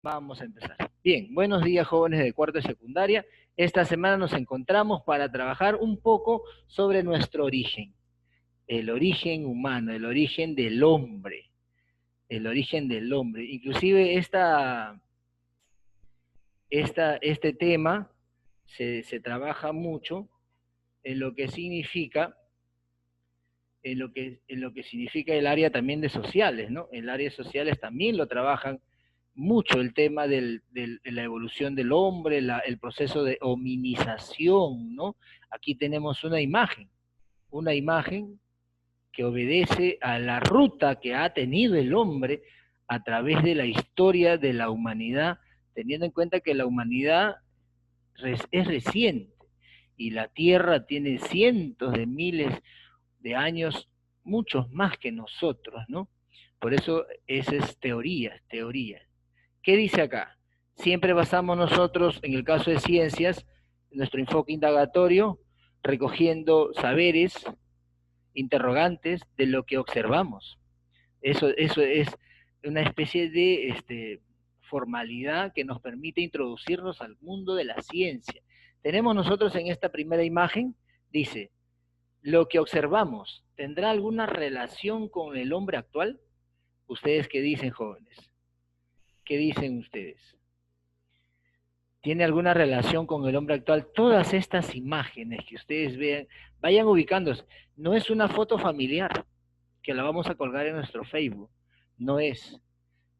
Vamos a empezar. Bien, buenos días jóvenes de cuarto de secundaria. Esta semana nos encontramos para trabajar un poco sobre nuestro origen, el origen humano, el origen del hombre, el origen del hombre. Inclusive este tema se trabaja mucho en lo que significa, en lo que significa el área también de sociales, ¿no? El área de sociales también lo trabajan mucho el tema de la evolución del hombre, el proceso de hominización, ¿no? Aquí tenemos una imagen que obedece a la ruta que ha tenido el hombre a través de la historia de la humanidad, teniendo en cuenta que la humanidad es reciente y la Tierra tiene cientos de miles de años, muchos más que nosotros, ¿no? Por eso esa es teoría. ¿Qué dice acá? Siempre basamos nosotros, en el caso de ciencias, nuestro enfoque indagatorio, recogiendo saberes, interrogantes de lo que observamos. Eso es una especie de formalidad que nos permite introducirnos al mundo de la ciencia. Tenemos nosotros en esta primera imagen, dice, lo que observamos, ¿tendrá alguna relación con el hombre actual? ¿Ustedes qué dicen, jóvenes? ¿Qué dicen ustedes? ¿Tiene alguna relación con el hombre actual? Todas estas imágenes que ustedes vean, vayan ubicándose. No es una foto familiar que la vamos a colgar en nuestro Facebook. No es.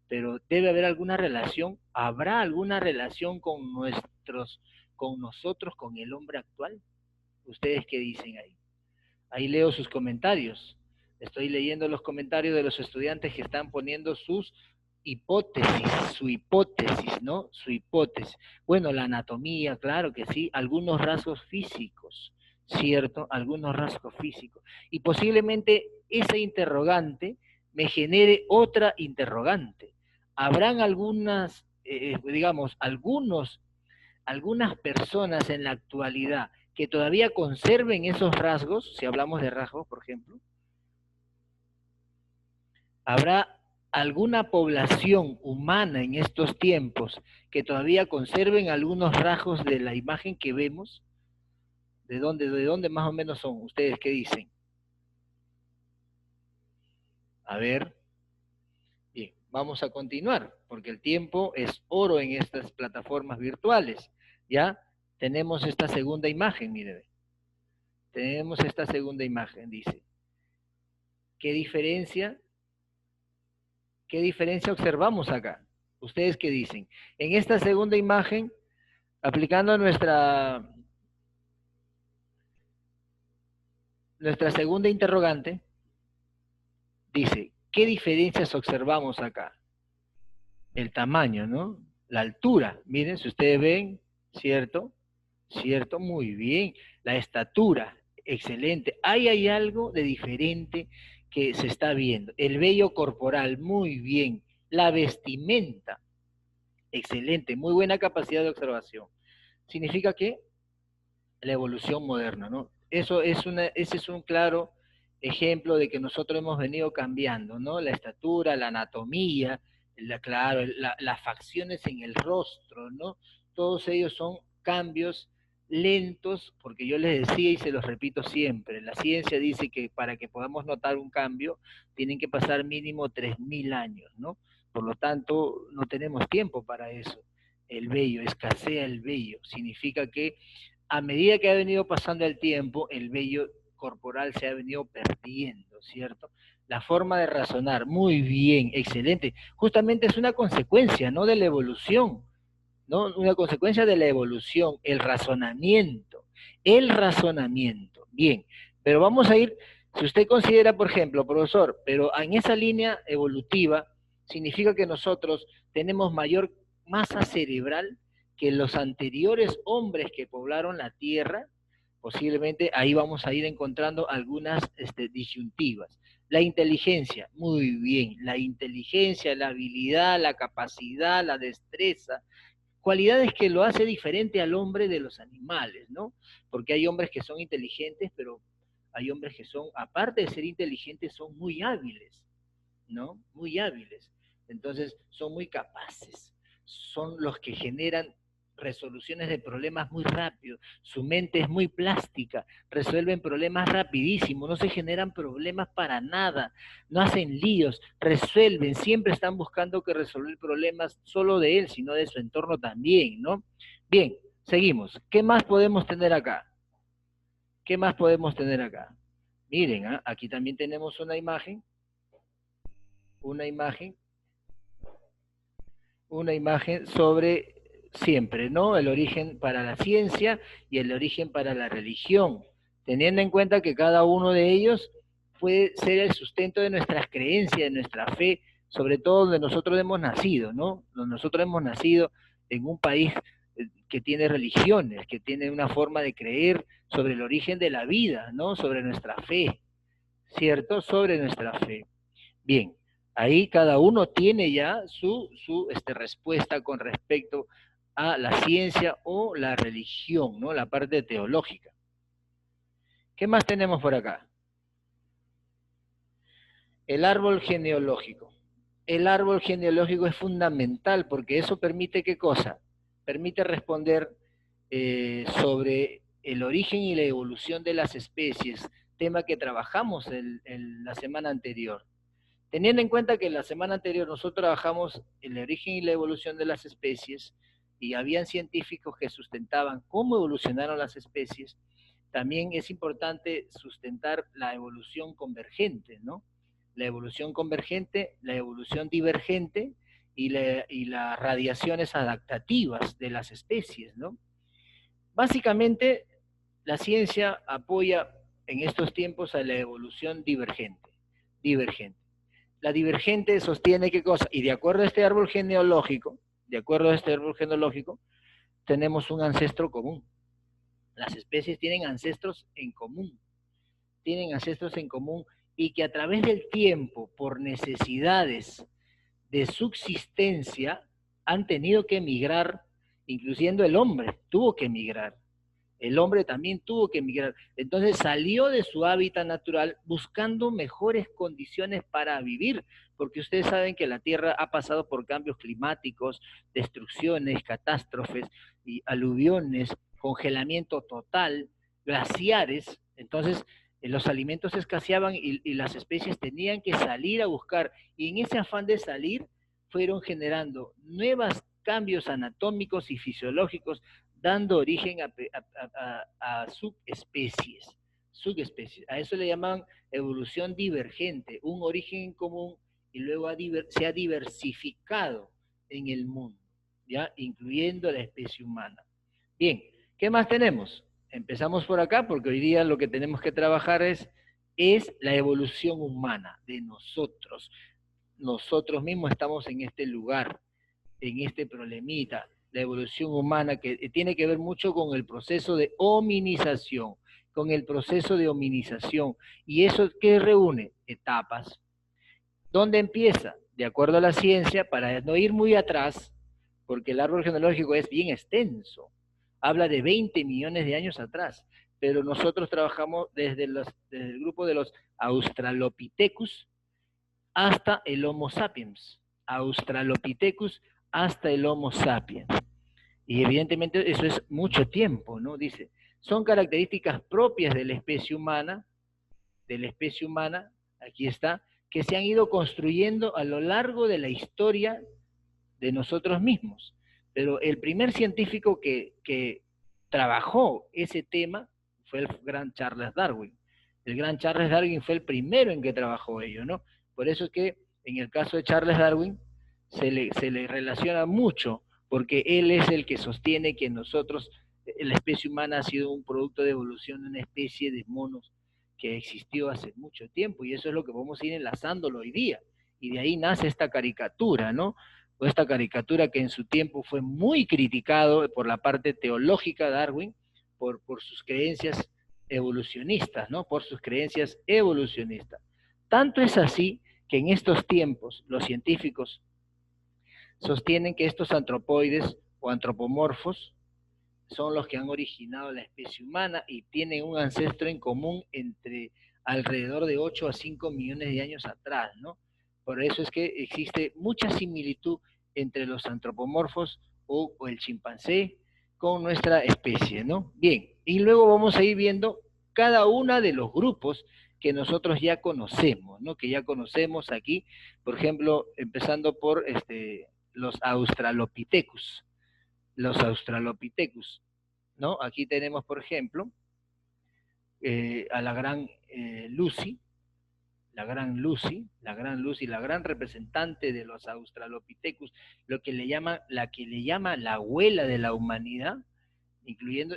Pero debe haber alguna relación. ¿Habrá alguna relación con nosotros, con el hombre actual? ¿Ustedes qué dicen ahí? Ahí leo sus comentarios. Estoy leyendo los comentarios de los estudiantes que están poniendo sus hipótesis, ¿no? Su hipótesis. Bueno, la anatomía, claro que sí, algunos rasgos físicos, ¿cierto? Algunos rasgos físicos. Y posiblemente esa interrogante me genere otra interrogante. ¿Habrán algunas personas en la actualidad que todavía conserven esos rasgos, si hablamos de rasgos, por ejemplo? ¿Habrá alguna población humana en estos tiempos que todavía conserven algunos rasgos de la imagen que vemos? De dónde más o menos son? ¿Ustedes qué dicen? A ver, bien, vamos a continuar, porque el tiempo es oro en estas plataformas virtuales. ¿Ya? Tenemos esta segunda imagen, mire. Tenemos esta segunda imagen, dice. ¿Qué diferencia observamos acá? ¿Ustedes qué dicen? En esta segunda imagen, aplicando nuestra segunda interrogante, dice, ¿qué diferencias observamos acá? El tamaño, ¿no? La altura. Miren, si ustedes ven, ¿cierto? ¿Cierto? Muy bien. La estatura, excelente. Ahí hay algo de diferente que se está viendo. El vello corporal, muy bien. La vestimenta, excelente. Muy buena capacidad de observación. Significa que la evolución moderna, ¿no? Ese es un claro ejemplo de que nosotros hemos venido cambiando, ¿no? La estatura, la anatomía, claro, las facciones en el rostro, ¿no? Todos ellos son cambios lentos, porque yo les decía y se los repito siempre, la ciencia dice que para que podamos notar un cambio tienen que pasar mínimo 3.000 años, ¿no? Por lo tanto, no tenemos tiempo para eso. El vello, escasea el vello, significa que a medida que ha venido pasando el tiempo, el vello corporal se ha venido perdiendo, ¿cierto? La forma de razonar, muy bien, excelente. Justamente es una consecuencia, ¿no? De la evolución, ¿no? Una consecuencia de la evolución, el razonamiento. El razonamiento. Bien, pero vamos a ir, si usted considera, por ejemplo, profesor, pero en esa línea evolutiva, significa que nosotros tenemos mayor masa cerebral que los anteriores hombres que poblaron la Tierra. Posiblemente ahí vamos a ir encontrando algunas disyuntivas. La inteligencia, muy bien, la inteligencia, la habilidad, la capacidad, la destreza, cualidades que lo hace diferente al hombre de los animales, ¿no? Porque hay hombres que son inteligentes, pero hay hombres que son, aparte de ser inteligentes, son muy hábiles, ¿no? Muy hábiles. Entonces, son muy capaces, son los que generan resoluciones de problemas muy rápido, su mente es muy plástica, resuelven problemas rapidísimo, no se generan problemas para nada, no hacen líos, resuelven, siempre están buscando que resolver problemas solo de él, sino de su entorno también, ¿no? Bien, seguimos. ¿Qué más podemos tener acá? ¿Qué más podemos tener acá? Miren, aquí también tenemos una imagen sobre siempre, ¿no? El origen para la ciencia y el origen para la religión, teniendo en cuenta que cada uno de ellos puede ser el sustento de nuestras creencias, de nuestra fe, sobre todo donde nosotros hemos nacido, ¿no? Nosotros hemos nacido en un país que tiene religiones, que tiene una forma de creer sobre el origen de la vida, ¿no? Sobre nuestra fe, ¿cierto? Sobre nuestra fe. Bien, ahí cada uno tiene ya su respuesta con respecto a la ciencia o la religión, ¿no? La parte teológica. ¿Qué más tenemos por acá? El árbol genealógico. El árbol genealógico es fundamental porque eso permite, ¿qué cosa? Permite responder sobre el origen y la evolución de las especies, tema que trabajamos la semana anterior. Teniendo en cuenta que la semana anterior nosotros trabajamos el origen y la evolución de las especies y habían científicos que sustentaban cómo evolucionaron las especies, también es importante sustentar la evolución convergente, ¿no? La evolución convergente, la evolución divergente y las radiaciones adaptativas de las especies, ¿no? Básicamente, la ciencia apoya en estos tiempos a la evolución divergente. La divergente sostiene qué cosa, y de acuerdo a este árbol genealógico, tenemos un ancestro común. Las especies tienen ancestros en común, y que a través del tiempo, por necesidades de subsistencia, han tenido que migrar, incluyendo el hombre, tuvo que migrar. El hombre también tuvo que emigrar. Entonces salió de su hábitat natural buscando mejores condiciones para vivir, porque ustedes saben que la Tierra ha pasado por cambios climáticos, destrucciones, catástrofes, y aluviones, congelamiento total, glaciares. Entonces los alimentos escaseaban y las especies tenían que salir a buscar. Y en ese afán de salir fueron generando nuevos cambios anatómicos y fisiológicos, dando origen a subespecies. A eso le llaman evolución divergente, un origen en común y luego se ha diversificado en el mundo, ¿ya? Incluyendo la especie humana. Bien, ¿qué más tenemos? Empezamos por acá porque hoy día lo que tenemos que trabajar es la evolución humana de nosotros. Nosotros mismos estamos en este lugar, en este problemita, la evolución humana, que tiene que ver mucho con el proceso de hominización, ¿Y eso qué reúne? Etapas. ¿Dónde empieza? De acuerdo a la ciencia, para no ir muy atrás, porque el árbol genealógico es bien extenso, habla de 20 millones de años atrás, pero nosotros trabajamos desde el grupo de los Australopithecus hasta el Homo sapiens. Australopithecus hasta el Homo sapiens. Y evidentemente eso es mucho tiempo, ¿no? Dice, son características propias de la especie humana, aquí está, que se han ido construyendo a lo largo de la historia de nosotros mismos. Pero el primer científico que trabajó ese tema fue el gran Charles Darwin. El gran Charles Darwin fue el primero en que trabajó ello, ¿no? Por eso es que en el caso de Charles Darwin se le relaciona mucho, porque él es el que sostiene que nosotros, la especie humana ha sido un producto de evolución de una especie de monos que existió hace mucho tiempo, y eso es lo que vamos a ir enlazándolo hoy día. Y de ahí nace esta caricatura, ¿no? O esta caricatura que en su tiempo fue muy criticado por la parte teológica de Darwin, por sus creencias evolucionistas, ¿no? Por sus creencias evolucionistas. Tanto es así que en estos tiempos los científicos sostienen que estos antropoides o antropomorfos son los que han originado la especie humana y tienen un ancestro en común entre alrededor de 8 a 5 millones de años atrás, ¿no? Por eso es que existe mucha similitud entre los antropomorfos o el chimpancé con nuestra especie, ¿no? Bien, y luego vamos a ir viendo cada uno de los grupos que nosotros ya conocemos, ¿no? Que ya conocemos aquí, por ejemplo, empezando por los Australopithecus. Los Australopithecus, ¿no? Aquí tenemos, por ejemplo, a la gran Lucy, la gran Lucy, la gran representante de los Australopithecus, lo que le llama, la que le llama la abuela de la humanidad, incluyendo,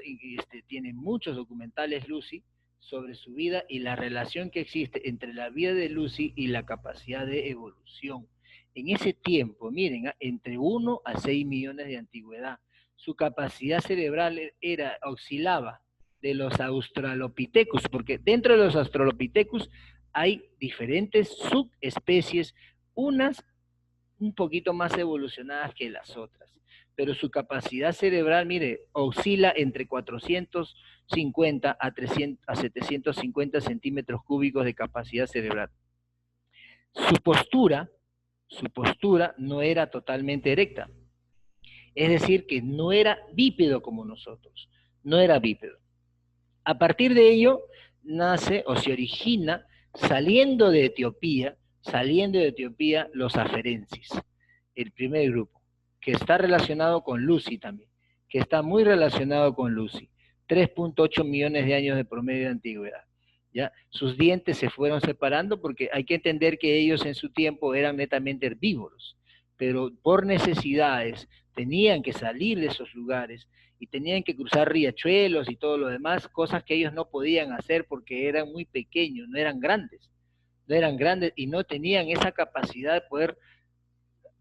tiene muchos documentales Lucy sobre su vida y la relación que existe entre la vida de Lucy y la capacidad de evolución. En ese tiempo, miren, entre 1 a 6 millones de antigüedad, su capacidad cerebral oscilaba de los Australopithecus, porque dentro de los Australopithecus hay diferentes subespecies, unas un poquito más evolucionadas que las otras, pero su capacidad cerebral, mire, oscila entre 450 a 750 centímetros cúbicos de capacidad cerebral. Su postura no era totalmente erecta, es decir, que no era bípedo como nosotros, no era bípedo. A partir de ello, nace o se origina, saliendo de Etiopía, los aferensis, el primer grupo, que está relacionado con Lucy también, que está muy relacionado con Lucy. 3.8 millones de años de promedio de antigüedad. ¿Ya? Sus dientes se fueron separando porque hay que entender que ellos en su tiempo eran netamente herbívoros, pero por necesidades tenían que salir de esos lugares y tenían que cruzar riachuelos y todo lo demás, cosas que ellos no podían hacer porque eran muy pequeños, no eran grandes y no tenían esa capacidad de poder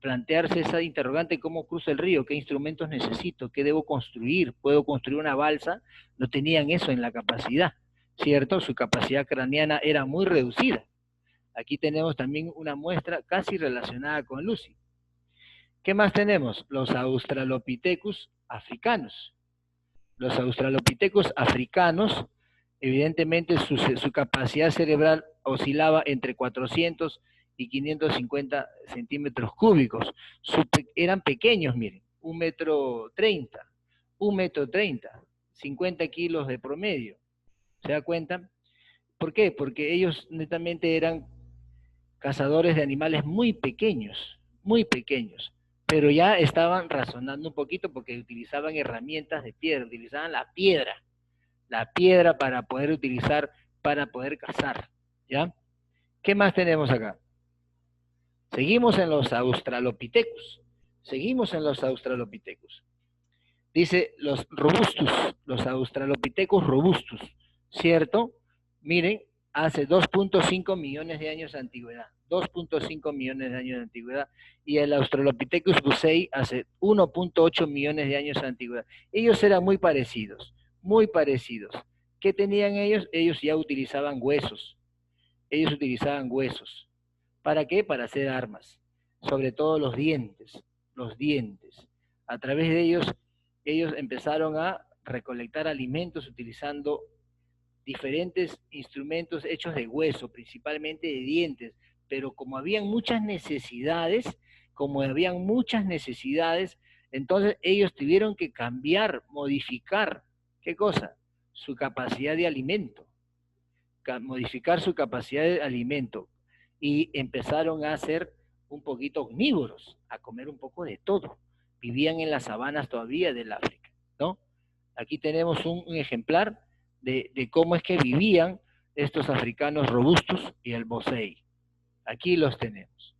plantearse esa interrogante: ¿cómo cruzo el río? ¿Qué instrumentos necesito? ¿Qué debo construir? ¿Puedo construir una balsa? No tenían eso en la capacidad, ¿cierto? Su capacidad craneana era muy reducida. Aquí tenemos también una muestra casi relacionada con Lucy. ¿Qué más tenemos? Los Australopithecus africanos. Los Australopithecus africanos, evidentemente su capacidad cerebral oscilaba entre 400 y 550 centímetros cúbicos. Eran pequeños, miren, 1,30 m, 1,30 m, 50 kilos de promedio. ¿Se da cuenta? ¿Por qué? Porque ellos netamente eran cazadores de animales muy pequeños, pero ya estaban razonando un poquito porque utilizaban herramientas de piedra, utilizaban la piedra para poder utilizar, para poder cazar, ¿ya? ¿Qué más tenemos acá? Seguimos en los Australopithecus, Dice los Australopithecus robustus, ¿cierto? Miren, hace 2.5 millones de años de antigüedad, 2.5 millones de años de antigüedad, y el Australopithecus bucei hace 1.8 millones de años de antigüedad. Ellos eran muy parecidos, muy parecidos. ¿Qué tenían ellos? Ellos ya utilizaban huesos, ¿Para qué? Para hacer armas, sobre todo los dientes. A través de ellos empezaron a recolectar alimentos utilizando diferentes instrumentos hechos de hueso, principalmente de dientes, pero como habían muchas necesidades, entonces ellos tuvieron que cambiar, modificar, ¿qué cosa? Su capacidad de alimento, y empezaron a ser un poquito omnívoros, a comer un poco de todo. Vivían en las sabanas todavía del África, ¿no? Aquí tenemos un ejemplar de cómo es que vivían estos africanos robustos y el bucei. Aquí los tenemos.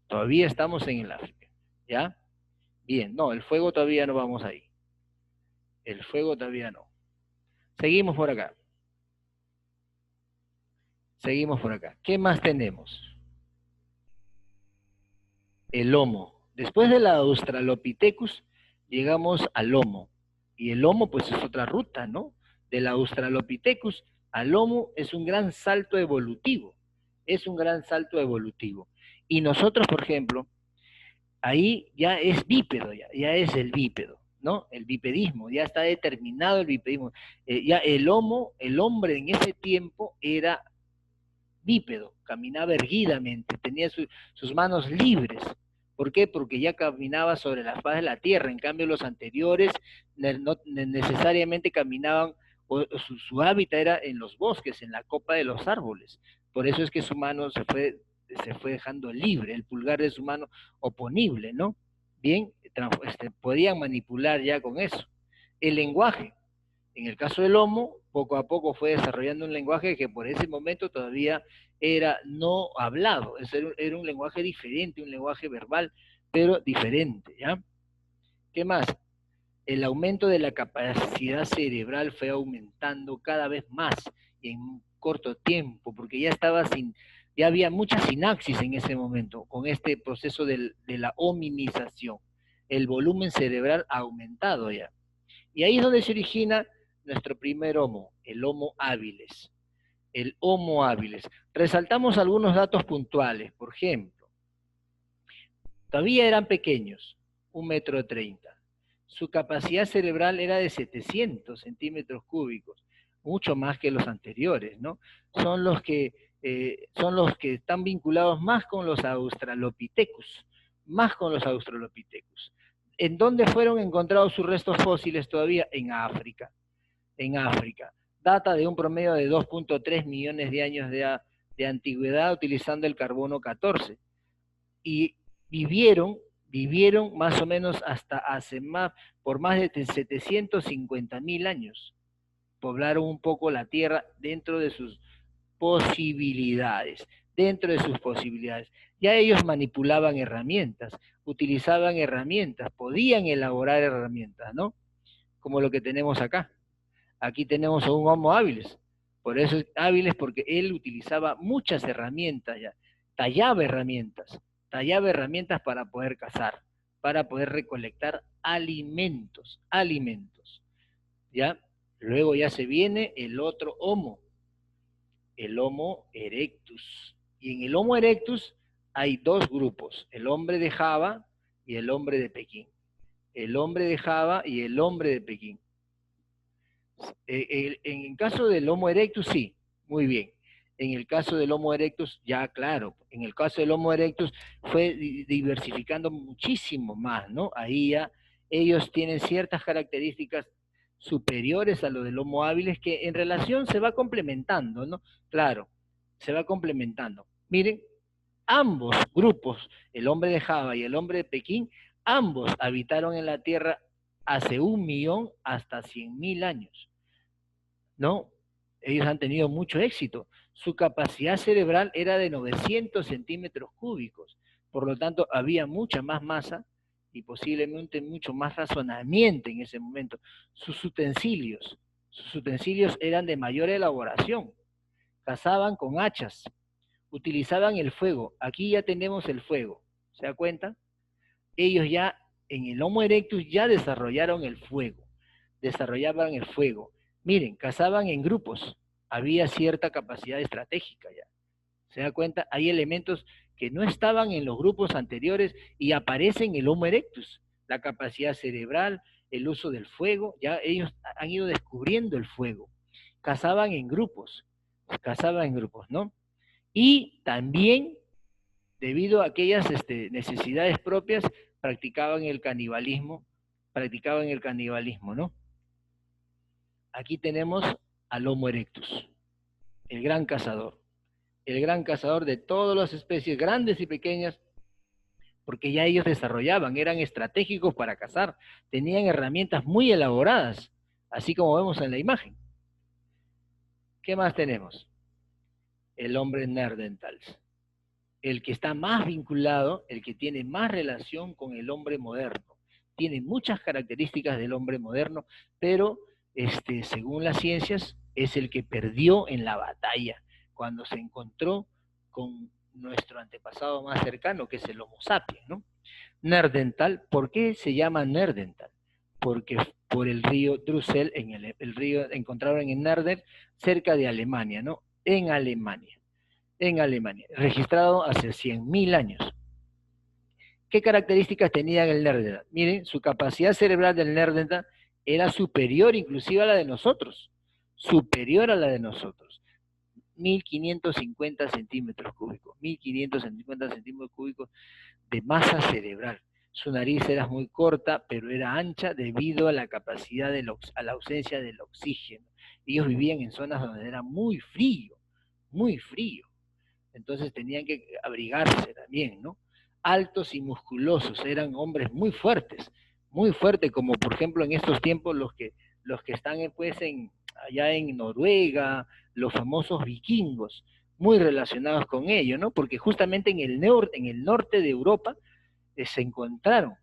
Todavía estamos en el África, ¿ya? Bien, no, el fuego todavía no vamos ahí. Seguimos por acá. ¿Qué más tenemos? El Homo. Después de la Australopithecus, llegamos al Homo. Y el Homo, pues, es otra ruta, ¿no? De la Australopithecus al Homo es un gran salto evolutivo. Y nosotros, por ejemplo, ahí ya es bípedo, ya es el bípedo, ¿no? El bipedismo, ya está determinado el bipedismo. Ya el Homo, el hombre en ese tiempo era bípedo, caminaba erguidamente, tenía sus manos libres. ¿Por qué? Porque ya caminaba sobre la faz de la tierra. En cambio, los anteriores no necesariamente caminaban, o su hábitat era en los bosques, en la copa de los árboles. Por eso es que su mano se fue dejando libre, el pulgar de su mano oponible, ¿no? Bien, podían manipular ya con eso. El lenguaje. En el caso del Homo, poco a poco fue desarrollando un lenguaje que por ese momento todavía era no hablado, era un lenguaje diferente, un lenguaje verbal, pero diferente, ¿ya? ¿Qué más? El aumento de la capacidad cerebral fue aumentando cada vez más y en un corto tiempo, porque ya había mucha sinapsis en ese momento, con este proceso de la hominización. El volumen cerebral ha aumentado ya. Y ahí es donde se origina nuestro primer Homo, el Homo habilis. El Homo habilis. Resaltamos algunos datos puntuales. Por ejemplo, todavía eran pequeños, 1,30 m. Su capacidad cerebral era de 700 centímetros cúbicos, mucho más que los anteriores, ¿no? Son los que están vinculados más con los Australopithecus, ¿En dónde fueron encontrados sus restos fósiles todavía? En África. En África. Data de un promedio de 2.3 millones de años de antigüedad utilizando el carbono 14. Y vivieron más o menos hasta por más de 750.000 años. Poblaron un poco la Tierra dentro de sus posibilidades. Ya ellos manipulaban herramientas, utilizaban herramientas, podían elaborar herramientas, ¿no? Como lo que tenemos acá. Aquí tenemos a un Homo habilis. Por eso es hábiles, porque él utilizaba muchas herramientas ya. Tallaba herramientas para poder cazar, para poder recolectar alimentos. ¿Ya? Luego ya se viene el otro Homo, el Homo erectus. Y en el Homo erectus hay dos grupos, el hombre de Java y el hombre de Pekín. El hombre de Java y el hombre de Pekín. En el caso del Homo erectus, sí, muy bien. En el caso del Homo erectus, ya claro, en el caso del Homo erectus fue diversificando muchísimo más, ¿no? Ahí ya ellos tienen ciertas características superiores a lo del Homo habilis que en relación se va complementando, ¿no? Claro, se va complementando. Miren, ambos grupos, el hombre de Java y el hombre de Pekín, ambos habitaron en la Tierra hace 1 millón hasta 100.000 años, ¿no? Ellos han tenido mucho éxito. Su capacidad cerebral era de 900 centímetros cúbicos, por lo tanto había mucha más masa y posiblemente mucho más razonamiento en ese momento. Sus utensilios eran de mayor elaboración, cazaban con hachas, utilizaban el fuego. Aquí ya tenemos el fuego, ¿se da cuenta? Ellos ya, en el Homo erectus, ya desarrollaban el fuego. Miren, cazaban en grupos, había cierta capacidad estratégica ya. ¿Se da cuenta? Hay elementos que no estaban en los grupos anteriores y aparecen en el Homo erectus. La capacidad cerebral, el uso del fuego, ya ellos han ido descubriendo el fuego. Cazaban en grupos, ¿no? Y también, debido a aquellas necesidades propias, practicaban el canibalismo, ¿no? Aquí tenemos al Homo erectus, el gran cazador de todas las especies, grandes y pequeñas, porque ya ellos eran estratégicos para cazar, tenían herramientas muy elaboradas, así como vemos en la imagen. ¿Qué más tenemos? El hombre Neanderthals, el que está más vinculado, el que tiene más relación con el hombre moderno. Tiene muchas características del hombre moderno, pero según las ciencias, es el que perdió en la batalla, cuando se encontró con nuestro antepasado más cercano, que es el Homo sapiens, ¿no? Neandertal, ¿por qué se llama Neandertal? Porque por el río Drusel, el río encontrado en Neandertal, cerca de Alemania, ¿no? En Alemania, registrado hace 100.000 años. ¿Qué características tenía el Neandertal? Miren, su capacidad cerebral del Neandertal era superior inclusive a la de nosotros, 1550 centímetros cúbicos, 1550 centímetros cúbicos de masa cerebral. Su nariz era muy corta, pero era ancha debido a la capacidad a la ausencia del oxígeno. Ellos vivían en zonas donde era muy frío, muy frío. Entonces tenían que abrigarse también, ¿no? Altos y musculosos, eran hombres muy fuertes, como por ejemplo en estos tiempos los que están pues allá en Noruega, los famosos vikingos, muy relacionados con ello, ¿no? Porque justamente en el norte de Europa se encontraron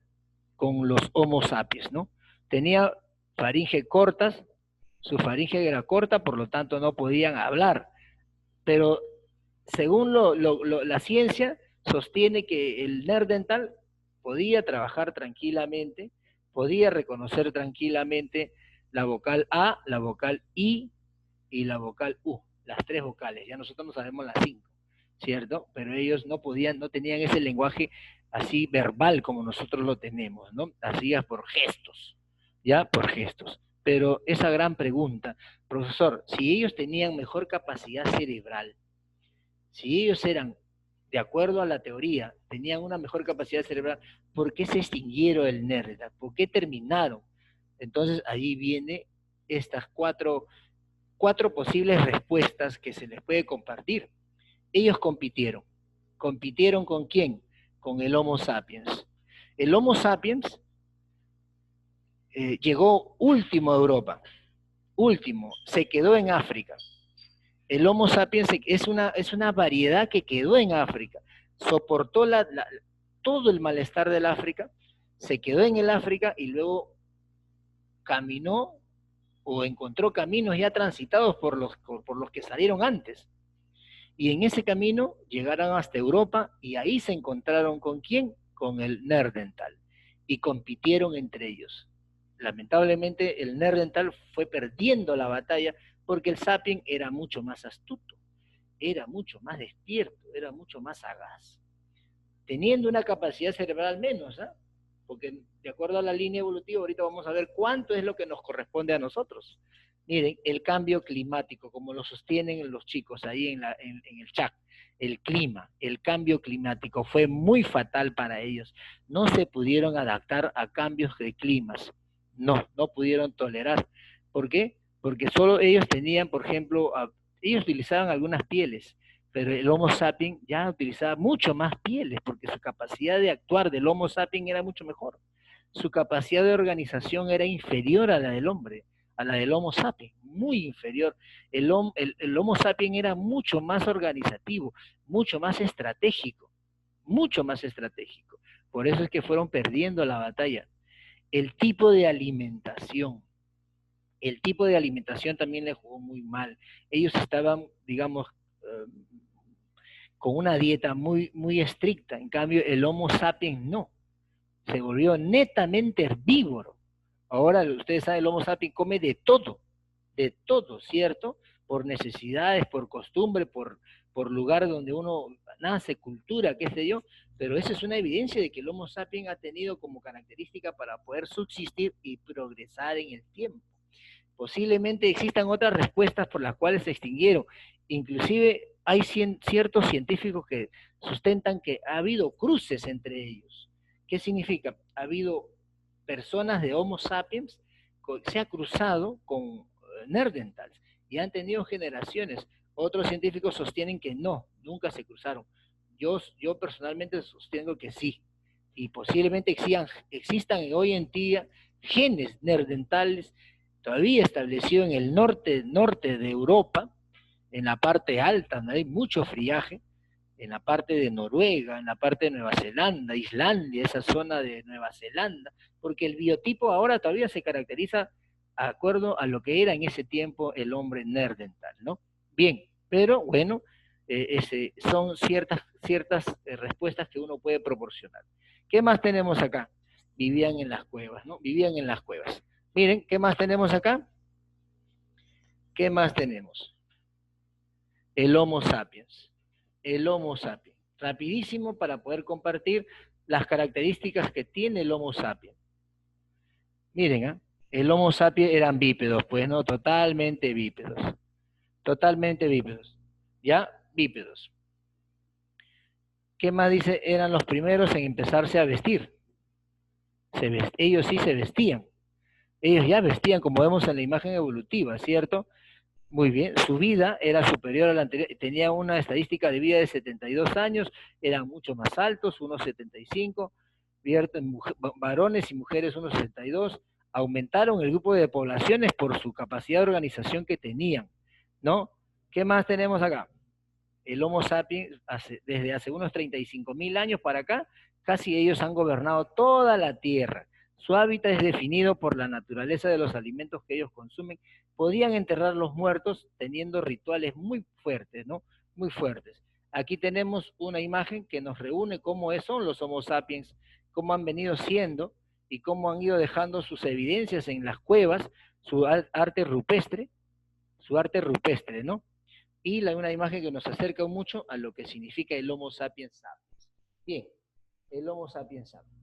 con los Homo sapiens, ¿no? Tenía faringe cortas, su faringe era corta, por lo tanto no podían hablar, pero según la ciencia, sostiene que el Neandertal podía trabajar tranquilamente, podía reconocer tranquilamente la vocal A, la vocal I y la vocal U, las tres vocales. Ya nosotros no sabemos las cinco, ¿cierto? Pero ellos no podían, no tenían ese lenguaje así verbal como nosotros lo tenemos, ¿no? Hacías por gestos, ¿ya? Por gestos. Pero esa gran pregunta, profesor, si ellos tenían mejor capacidad cerebral, si ellos eran, de acuerdo a la teoría, tenían una mejor capacidad cerebral, ¿por qué se extinguieron el Neandertal? ¿Por qué terminaron? Entonces ahí viene estas cuatro posibles respuestas que se les puede compartir. Ellos compitieron. ¿Compitieron con quién? Con el Homo sapiens. El Homo sapiens llegó último a Europa, último, se quedó en África. El Homo sapiens es una variedad que quedó en África, soportó todo el malestar del África, se quedó en el África y luego caminó o encontró caminos ya transitados por los que salieron antes. Y en ese camino llegaron hasta Europa y ahí se encontraron con quién, con el Neandertal, y compitieron entre ellos. Lamentablemente el Neandertal fue perdiendo la batalla porque el Sapien era mucho más astuto, era mucho más despierto, era mucho más sagaz, teniendo una capacidad cerebral menos, ¿eh? Porque de acuerdo a la línea evolutiva, ahorita vamos a ver cuánto es lo que nos corresponde a nosotros. Miren, el cambio climático, como lo sostienen los chicos ahí en el chat, el cambio climático fue muy fatal para ellos. No se pudieron adaptar a cambios de climas. No pudieron tolerar. ¿Por qué? Porque solo ellos tenían, por ejemplo, ellos utilizaban algunas pieles, pero el Homo sapiens ya utilizaba mucho más pieles, porque su capacidad de actuar del Homo sapiens era mucho mejor. Su capacidad de organización era inferior a la del hombre, a la del Homo sapiens, muy inferior. El Homo sapiens era mucho más organizativo, mucho más estratégico, mucho más estratégico. Por eso es que fueron perdiendo la batalla. El tipo de alimentación. El tipo de alimentación también le jugó muy mal. Ellos estaban, digamos, con una dieta muy estricta. En cambio, el Homo sapiens no. Se volvió netamente herbívoro. Ahora, ustedes saben, el Homo sapiens come de todo, ¿cierto? Por necesidades, por costumbre, por lugar donde uno nace, cultura, qué sé yo, pero eso es una evidencia de que el Homo sapiens ha tenido como característica para poder subsistir y progresar en el tiempo. Posiblemente existan otras respuestas por las cuales se extinguieron. Inclusive hay ciertos científicos que sustentan que ha habido cruces entre ellos. ¿Qué significa? Ha habido personas de Homo sapiens se ha cruzado con Neanderthals y han tenido generaciones. Otros científicos sostienen que no, nunca se cruzaron. Yo personalmente sostengo que sí. Y posiblemente existan hoy en día genes neandertales todavía establecido en el norte de Europa, en la parte alta, donde hay mucho friaje, en la parte de Noruega, en la parte de Nueva Zelanda, Islandia, esa zona de Nueva Zelanda, porque el biotipo ahora todavía se caracteriza de acuerdo a lo que era en ese tiempo el hombre neandertal, ¿no? Bien, pero bueno, son ciertas respuestas que uno puede proporcionar. ¿Qué más tenemos acá? Vivían en las cuevas, ¿no? Vivían en las cuevas. Miren, ¿qué más tenemos acá? ¿Qué más tenemos? El Homo sapiens. El Homo sapiens. Rapidísimo para poder compartir las características que tiene el Homo sapiens. Miren, ¿eh? El Homo sapiens eran bípedos, pues no, totalmente bípedos. Totalmente bípedos. ¿Ya? Bípedos. ¿Qué más dice? Eran los primeros en empezarse a vestir. Ellos sí se vestían. Ellos ya vestían, como vemos en la imagen evolutiva, ¿cierto? Muy bien, su vida era superior a la anterior, tenía una estadística de vida de 72 años, eran mucho más altos, unos 75, varones y mujeres unos 62, aumentaron el grupo de poblaciones por su capacidad de organización que tenían, ¿no? ¿Qué más tenemos acá? El Homo sapiens, desde hace unos 35.000 años para acá, casi ellos han gobernado toda la Tierra. Su hábitat es definido por la naturaleza de los alimentos que ellos consumen. Podían enterrar los muertos teniendo rituales muy fuertes, ¿no? Muy fuertes. Aquí tenemos una imagen que nos reúne cómo son los Homo sapiens, cómo han venido siendo y cómo han ido dejando sus evidencias en las cuevas, su arte rupestre, ¿no? Y una imagen que nos acerca mucho a lo que significa el Homo sapiens sapiens. Bien, el Homo sapiens sapiens.